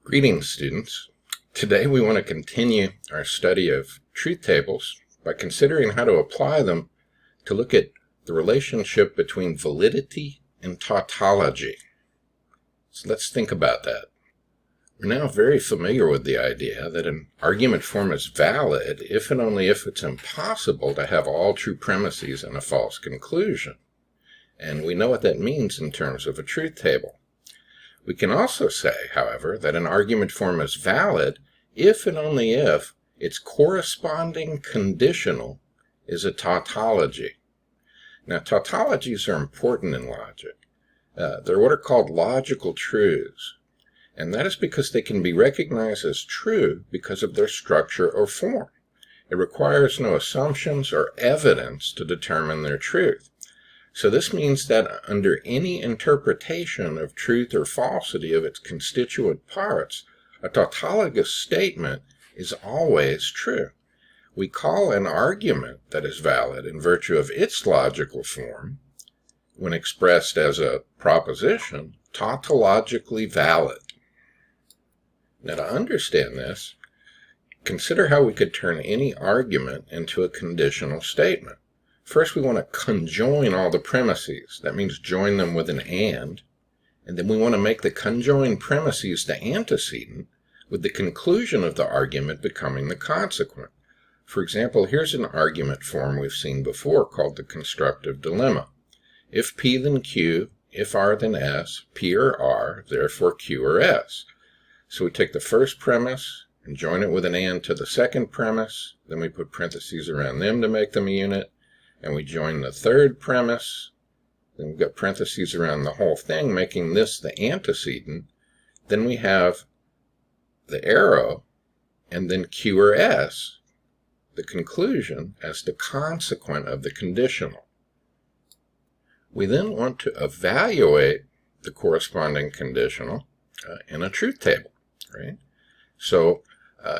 Greetings, students. Today we want to continue our study of truth tables by considering how to apply them to look at the relationship between validity and tautology. So let's think about that. We're now very familiar with the idea that an argument form is valid if and only if it's impossible to have all true premises and a false conclusion. And we know what that means in terms of a truth table. We can also say, however, that an argument form is valid if and only if its corresponding conditional is a tautology. Now, tautologies are important in logic. They're what are called logical truths, and that is because they can be recognized as true because of their structure or form. It requires no assumptions or evidence to determine their truth. So this means that under any interpretation of truth or falsity of its constituent parts, a tautologous statement is always true. We call an argument that is valid in virtue of its logical form, when expressed as a proposition, tautologically valid. Now, to understand this, consider how we could turn any argument into a conditional statement. First, we want to conjoin all the premises. That means join them with an and then we want to make the conjoined premises the antecedent, with the conclusion of the argument becoming the consequent. For example, here's an argument form we've seen before called the constructive dilemma. If P then Q, if R then S, P or R, therefore Q or S. So we take the first premise and join it with an and to the second premise, then we put parentheses around them to make them a unit, and we join the third premise, then we've got parentheses around the whole thing, making this the antecedent. Then we have the arrow, and then Q or S, the conclusion, as the consequent of the conditional. We then want to evaluate the corresponding conditional in a truth table, right? So,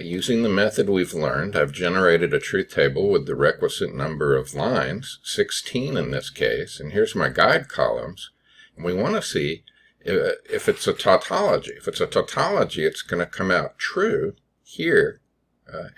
using the method we've learned, I've generated a truth table with the requisite number of lines, 16 in this case, and here's my guide columns. And we want to see if it's a tautology. If it's a tautology, it's going to come out true here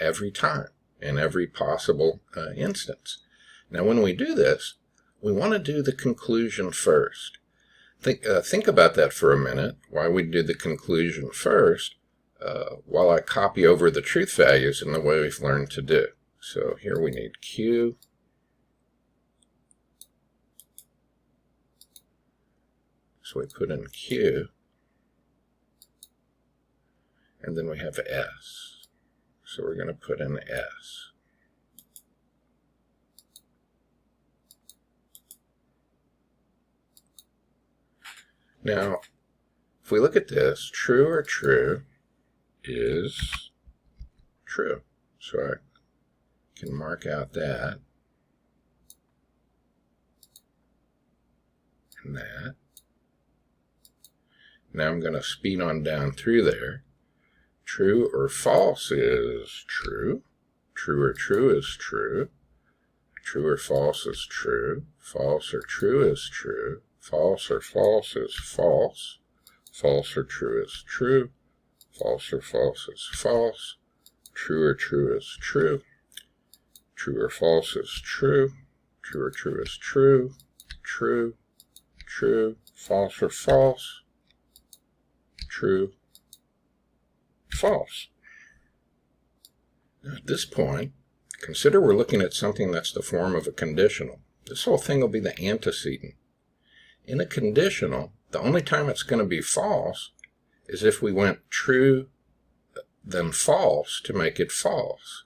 every time, in every possible instance. Now, when we do this, we want to do the conclusion first. Think about that for a minute, why we do the conclusion first, while I copy over the truth values in the way we've learned to do. So here we need Q, so we put in Q, and then we have S. So we're going to put in S. Now, if we look at this, true or true is true. So I can mark out that and that. Now I'm going to speed on down through there. True or false is true. True or true is true. True or false is true. False or true is true. False or false is false. False or true is true. False or false is false. True or true is true. True or false is true. True or true is true. True. True. False or false. True. False. Now at this point, consider we're looking at something that's the form of a conditional. This whole thing will be the antecedent. In a conditional, the only time it's going to be false is if we went true then false to make it false.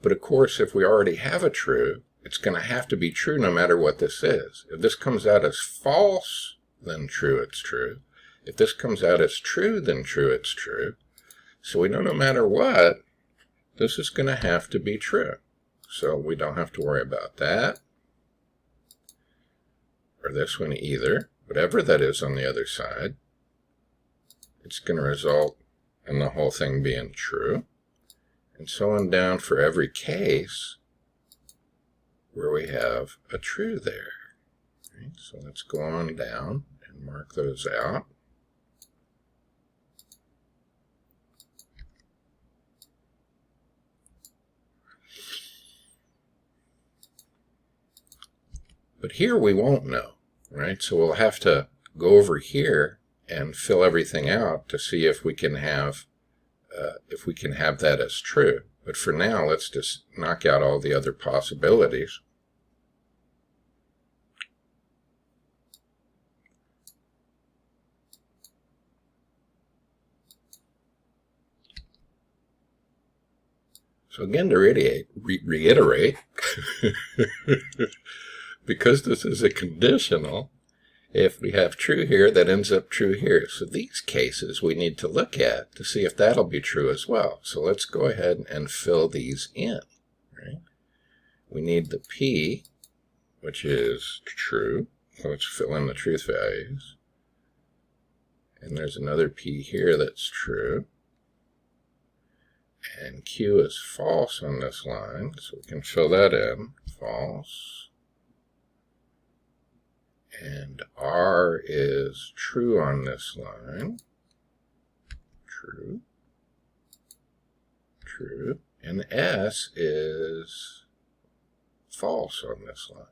But of course, if we already have a true, it's going to have to be true no matter what this is. If this comes out as false, then true, it's true. If this comes out as true, then true, it's true. So we know no matter what, this is going to have to be true. So we don't have to worry about that, or this one either. Whatever that is on the other side, it's going to result in the whole thing being true. And so on down for every case where we have a true there. Right? So let's go on down and mark those out. But here we won't know, right? So we'll have to go over here and fill everything out to see if we can have that as true. But for now, let's just knock out all the other possibilities. So again, to reiterate, because this is a conditional, if we have true here, that ends up true here. So these cases we need to look at to see if that'll be true as well. So let's go ahead and fill these in. Right? We need the P, which is true. So let's fill in the truth values. And there's another P here that's true. And Q is false on this line, so we can fill that in. False. And R is true on this line. True. True. And S is false on this line.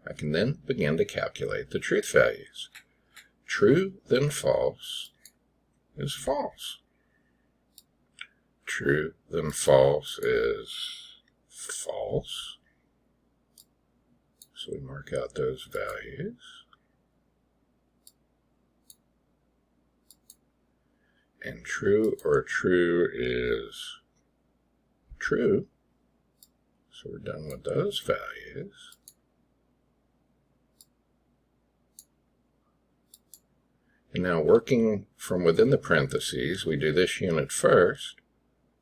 I can then begin to calculate the truth values. True, then false, is false. True, then false is false. So we mark out those values. And true or true is true. So we're done with those values. And now working from within the parentheses, we do this unit first.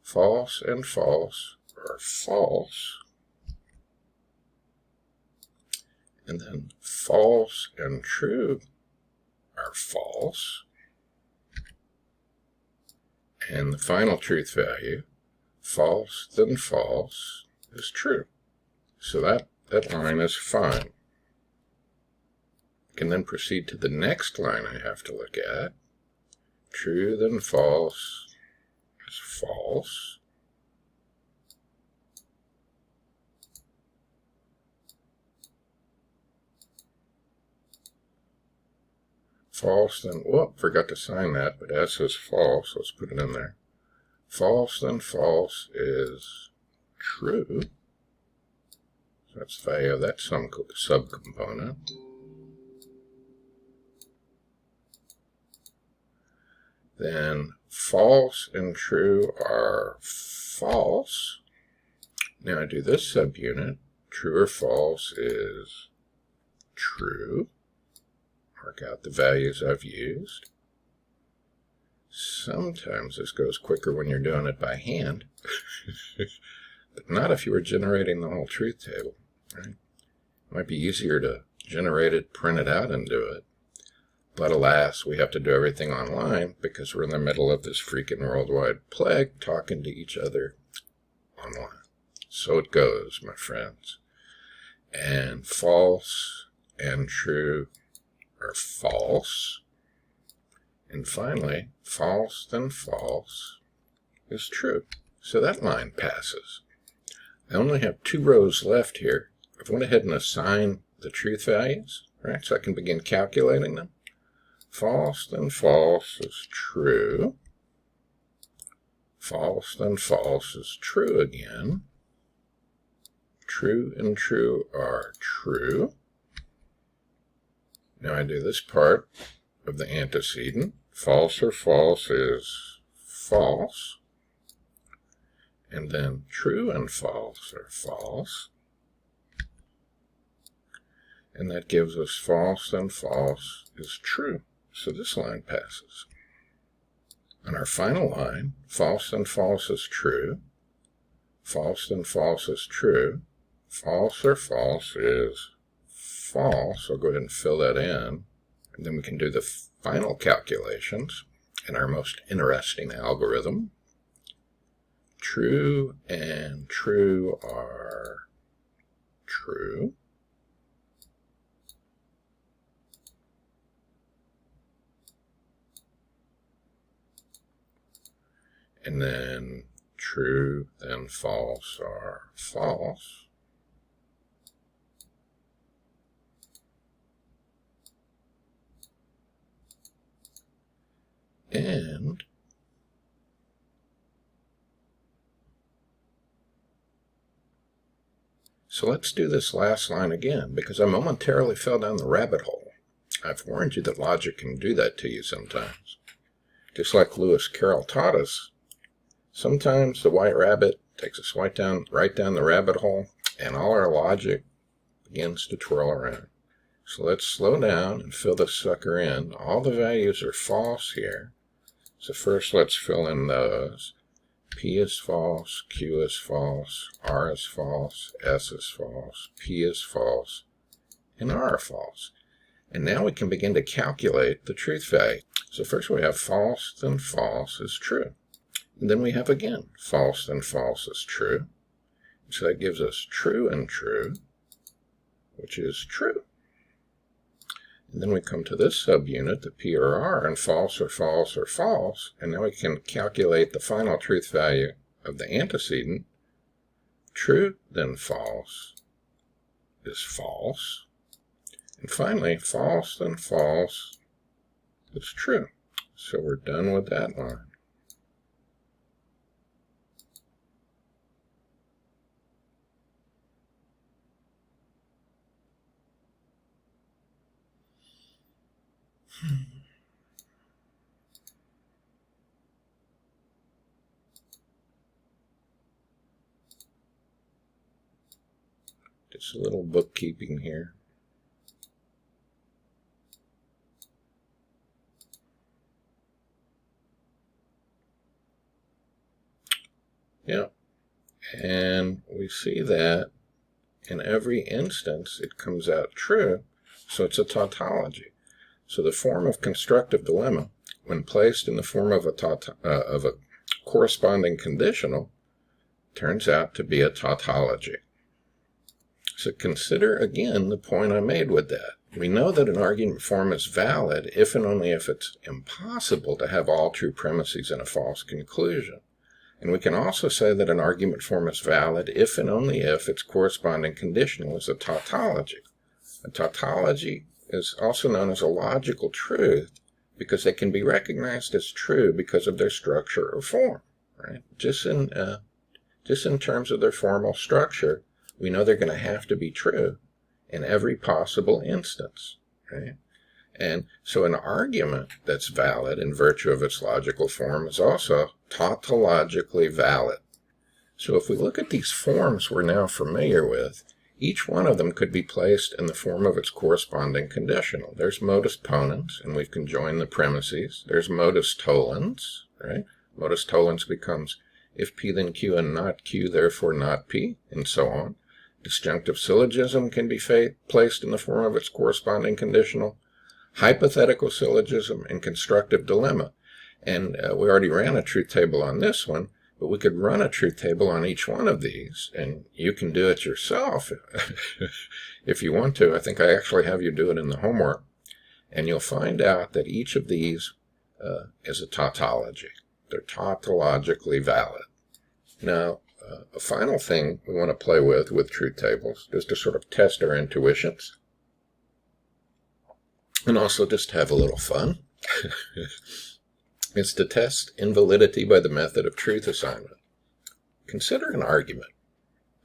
False and false are false. And then false and true are false. And the final truth value, false then false, is true. So that line is fine. I can then proceed to the next line I have to look at. True then false is false. False then, whoop, forgot to sign that, but S is false. Let's put it in there. False then false is true. So that's the value of that subcomponent. Then false and true are false. Now I do this subunit. True or false is true. Mark out the values I've used. Sometimes this goes quicker when you're doing it by hand, but not if you were generating the whole truth table. Right? It might be easier to generate it, print it out, and do it. But alas, we have to do everything online because we're in the middle of this freaking worldwide plague talking to each other online. So it goes, my friends. And false and true are false. And finally, false then false is true. So that line passes. I only have 2 rows left here. I've went ahead and assigned the truth values, right? So I can begin calculating them. False then false is true. False then false is true again. True and true are true. Now I do this part of the antecedent. False or false is false. And then true and false are false. And that gives us false then false is true. So this line passes. On our final line, false then false is true. False then false is true. False or false is false. I'll go ahead and fill that in. And then we can do the final calculations in our most interesting algorithm. True and true are true. And then true, then false are false. end. So let's do this last line again, because I momentarily fell down the rabbit hole. I've warned you that logic can do that to you sometimes. Just like Lewis Carroll taught us, sometimes the white rabbit takes us right down the rabbit hole, and all our logic begins to twirl around. So let's slow down and fill this sucker in. All the values are false here. So first let's fill in those. P is false, Q is false, R is false, S is false, P is false, and R are false. And now we can begin to calculate the truth value. So first we have false, then false is true. And then we have again false, then false is true. So that gives us true and true, which is true. And then we come to this subunit, the P or R, and false or false or false. And now we can calculate the final truth value of the antecedent. True, then false is false. And finally, false, then false is true. So we're done with that line. Just a little bookkeeping here. Yeah, and we see that in every instance it comes out true, so it's a tautology. So the form of constructive dilemma, when placed in the form of a corresponding conditional, turns out to be a tautology. So consider again the point I made with that. We know that an argument form is valid if and only if it's impossible to have all true premises and a false conclusion. And we can also say that an argument form is valid if and only if its corresponding conditional is a tautology. A tautology is also known as a logical truth because they can be recognized as true because of their structure or form. Right? Just in terms of their formal structure, we know they're going to have to be true in every possible instance. Right? And so an argument that's valid in virtue of its logical form is also tautologically valid. So if we look at these forms we're now familiar with, each one of them could be placed in the form of its corresponding conditional. There's modus ponens, and we can join the premises. There's modus tollens, right? Modus tollens becomes if P then Q and not Q, therefore not P, and so on. Disjunctive syllogism can be placed in the form of its corresponding conditional. Hypothetical syllogism and constructive dilemma. And we already ran a truth table on this one, but we could run a truth table on each one of these, and you can do it yourself if you want to. I think I actually have you do it in the homework. And you'll find out that each of these is a tautology. They're tautologically valid. Now, a final thing we want to play with truth tables is to sort of test our intuitions and also just have a little fun. It's to test invalidity by the method of truth assignment. Consider an argument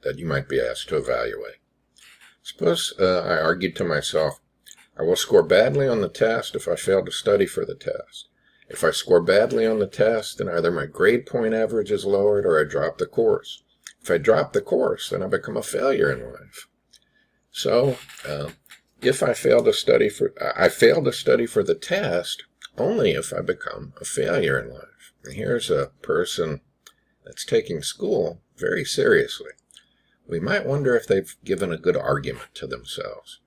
that you might be asked to evaluate. Suppose I argued to myself, I will score badly on the test if I fail to study for the test. If I score badly on the test, then either my grade point average is lowered or I drop the course. If I drop the course, then I become a failure in life. So, if I fail to study for the test only if I become a failure in life. And here's a person that's taking school very seriously. We might wonder if they've given a good argument to themselves.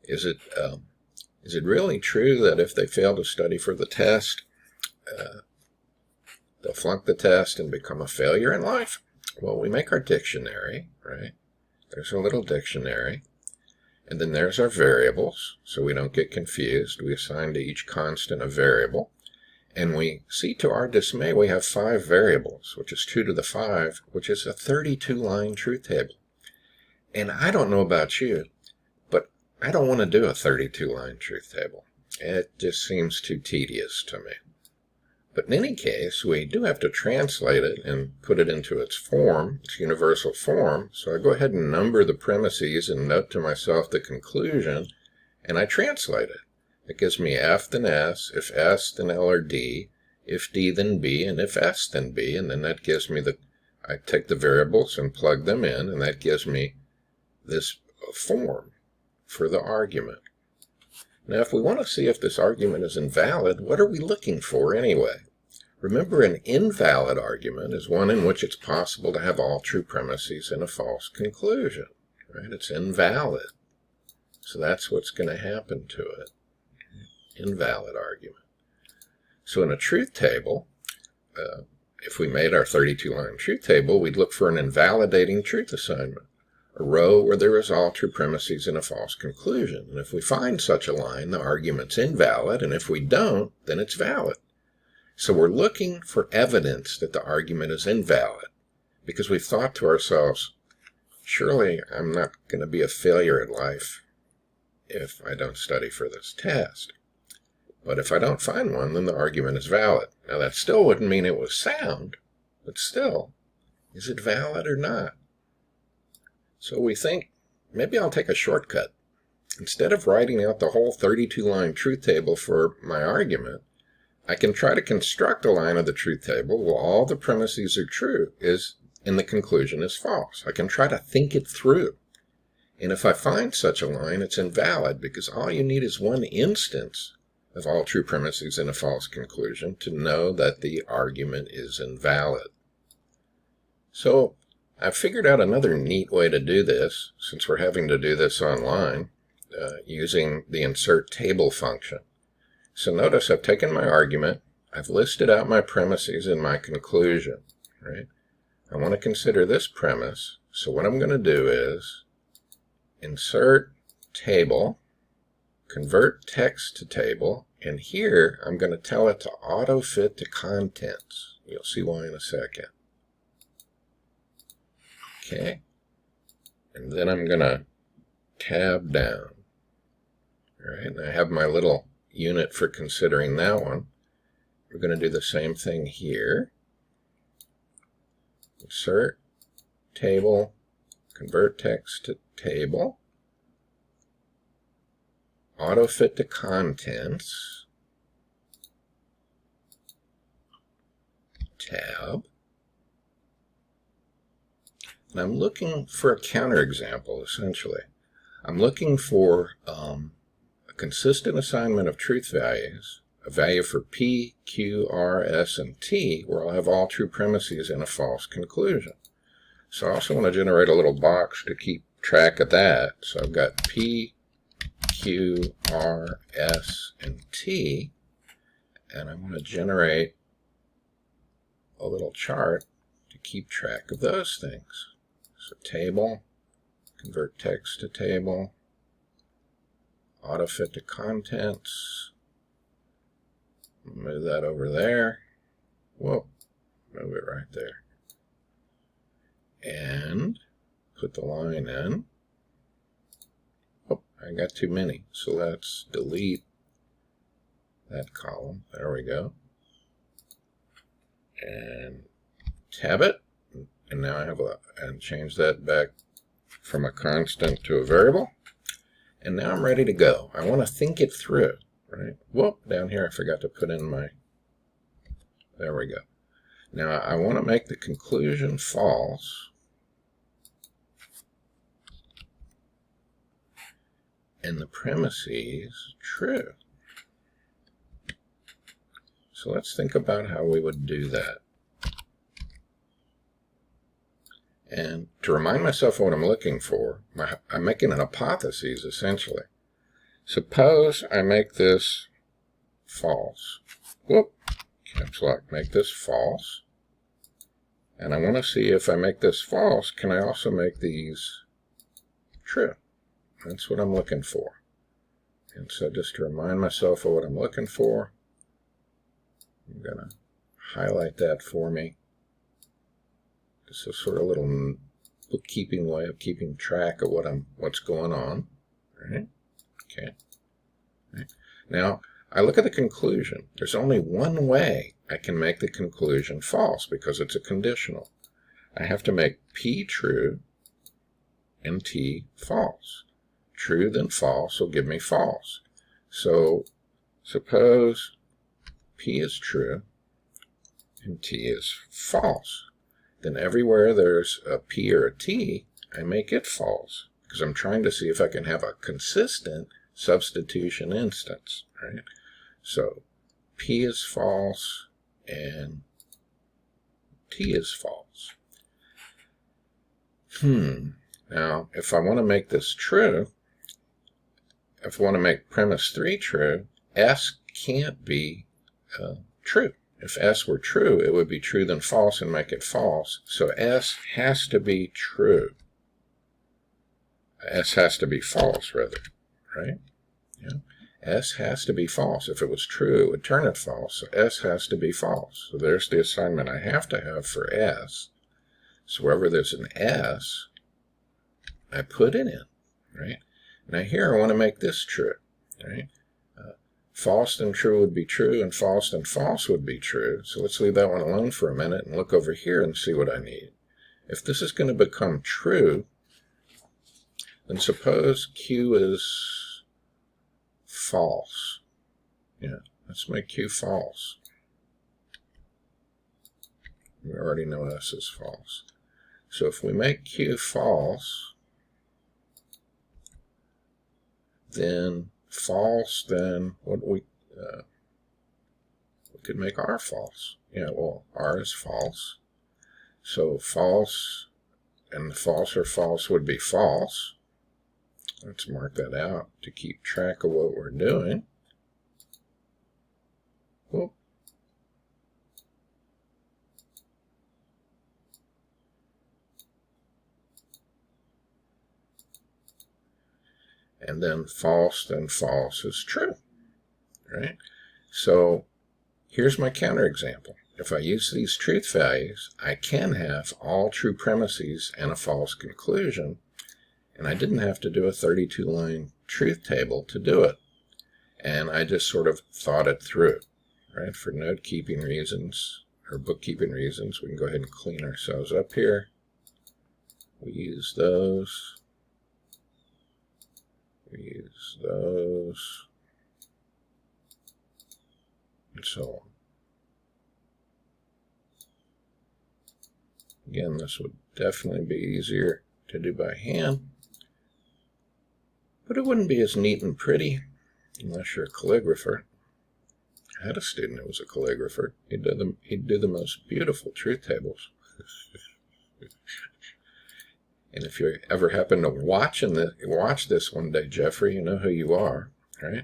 Is it really true that if they fail to study for the test, they'll flunk the test and become a failure in life? Well, we make our dictionary, right? There's a little dictionary. And then there's our variables, so we don't get confused. We assign to each constant a variable. And we see to our dismay we have 5 variables, which is 2 to the 5, which is a 32-line truth table. And I don't know about you, but I don't want to do a 32-line truth table. It just seems too tedious to me. But in any case, we do have to translate it and put it into its form, its universal form. So I go ahead and number the premises and note to myself the conclusion, and I translate it. It gives me F then S, if S then L or D, if D then B, and if S then B, and then that gives me I take the variables and plug them in, and that gives me this form for the argument. Now, if we want to see if this argument is invalid, what are we looking for anyway? Remember, an invalid argument is one in which it's possible to have all true premises and a false conclusion, right? It's invalid. So that's what's going to happen to it. Invalid argument. So in a truth table, if we made our 32-line truth table, we'd look for an invalidating truth assignment, a row where there is all true premises and a false conclusion. And if we find such a line, the argument's invalid, and if we don't, then it's valid. So we're looking for evidence that the argument is invalid, because we've thought to ourselves, surely I'm not going to be a failure at life if I don't study for this test. But if I don't find one, then the argument is valid. Now that still wouldn't mean it was sound, but still, is it valid or not? So we think, maybe I'll take a shortcut. Instead of writing out the whole 32-line truth table for my argument, I can try to construct a line of the truth table where all the premises are true and the conclusion is false. I can try to think it through. And if I find such a line, it's invalid, because all you need is one instance of all true premises and a false conclusion to know that the argument is invalid. So I've figured out another neat way to do this, since we're having to do this online, using the insert table function. So notice I've taken my argument, I've listed out my premises and my conclusion, right? I want to consider this premise, so what I'm going to do is insert table, convert text to table, and here I'm going to tell it to auto-fit to contents. You'll see why in a second. Okay, and then I'm going to tab down. All right, and I have my little unit for considering that one. We're going to do the same thing here. Insert table, convert text to table, auto-fit to contents, tab. And I'm looking for a counterexample, essentially. I'm looking for a consistent assignment of truth values, a value for P, Q, R, S, and T, where I'll have all true premises and a false conclusion. So I also want to generate a little box to keep track of that. So I've got P, Q, R, S, and T, and I'm going to generate a little chart to keep track of those things. So table, convert text to table, auto-fit to contents, move that over there, whoa, move it right there, and put the line in. Oh, I got too many, so let's delete that column. There we go. And tab it, and now I have and change that back from a constant to a variable. And now I'm ready to go. I want to think it through, right? Whoop, down here I forgot to put in my, there we go. Now I want to make the conclusion false. And the premises true. So let's think about how we would do that. And to remind myself what I'm looking for, I'm making an hypothesis, essentially. Suppose I make this false. Whoop, caps lock, make this false. And I want to see if I make this false, can I also make these true? That's what I'm looking for. And so just to remind myself of what I'm looking for, I'm going to highlight that for me. This is sort of a little bookkeeping way of keeping track of what's going on. Right? Okay. Right. Now I look at the conclusion. There's only one way I can make the conclusion false because it's a conditional. I have to make P true and T false. True then false will give me false. So suppose P is true and T is false. Then everywhere there's a P or a T, I make it false because I'm trying to see if I can have a consistent substitution instance, right? So P is false and T is false. Now, if I want to make this true, if I want to make premise 3 true, S can't be true. If S were true, it would be true then false and make it false. So S has to be true. S has to be false, rather, right? Yeah. S has to be false. If it was true, it would turn it false. So S has to be false. So there's the assignment I have to have for S. So wherever there's an S, I put it in, right? Now here I want to make this true, right? False then true would be true, and false then false would be true. So let's leave that one alone for a minute and look over here and see what I need. If this is going to become true, then suppose Q is false. Yeah, let's make Q false. We already know S is false. So if we make Q false, then false, then what we could make R false. Yeah, well, R is false. So false and false or false would be false. Let's mark that out to keep track of what we're doing. Whoop. And then false is true, right? So here's my counterexample. If I use these truth values, I can have all true premises and a false conclusion, and I didn't have to do a 32-line truth table to do it. And I just sort of thought it through, right? For note-keeping reasons, or bookkeeping reasons, we can go ahead and clean ourselves up here. We use those. We use those, and so on. Again, this would definitely be easier to do by hand, but it wouldn't be as neat and pretty unless you're a calligrapher. I had a student who was a calligrapher. He'd do the most beautiful truth tables. And if you ever happen to watch this one day, Jeffrey, you know who you are, right?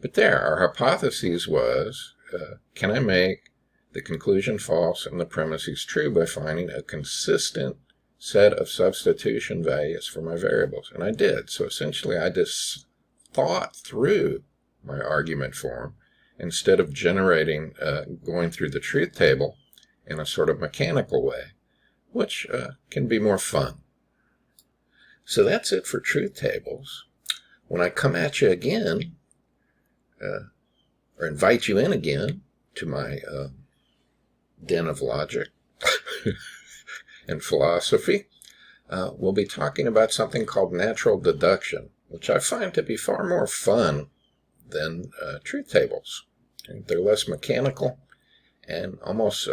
But there, our hypothesis was, can I make the conclusion false and the premises true by finding a consistent set of substitution values for my variables? And I did. So essentially, I just thought through my argument form instead of generating, going through the truth table in a sort of mechanical way, which can be more fun. So that's it for truth tables. When I come at you again, or invite you in again to my den of logic and philosophy, we'll be talking about something called natural deduction, which I find to be far more fun than truth tables. They're less mechanical and almost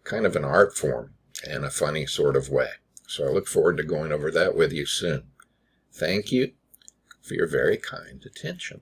kind of an art form in a funny sort of way. So I look forward to going over that with you soon. Thank you for your very kind attention.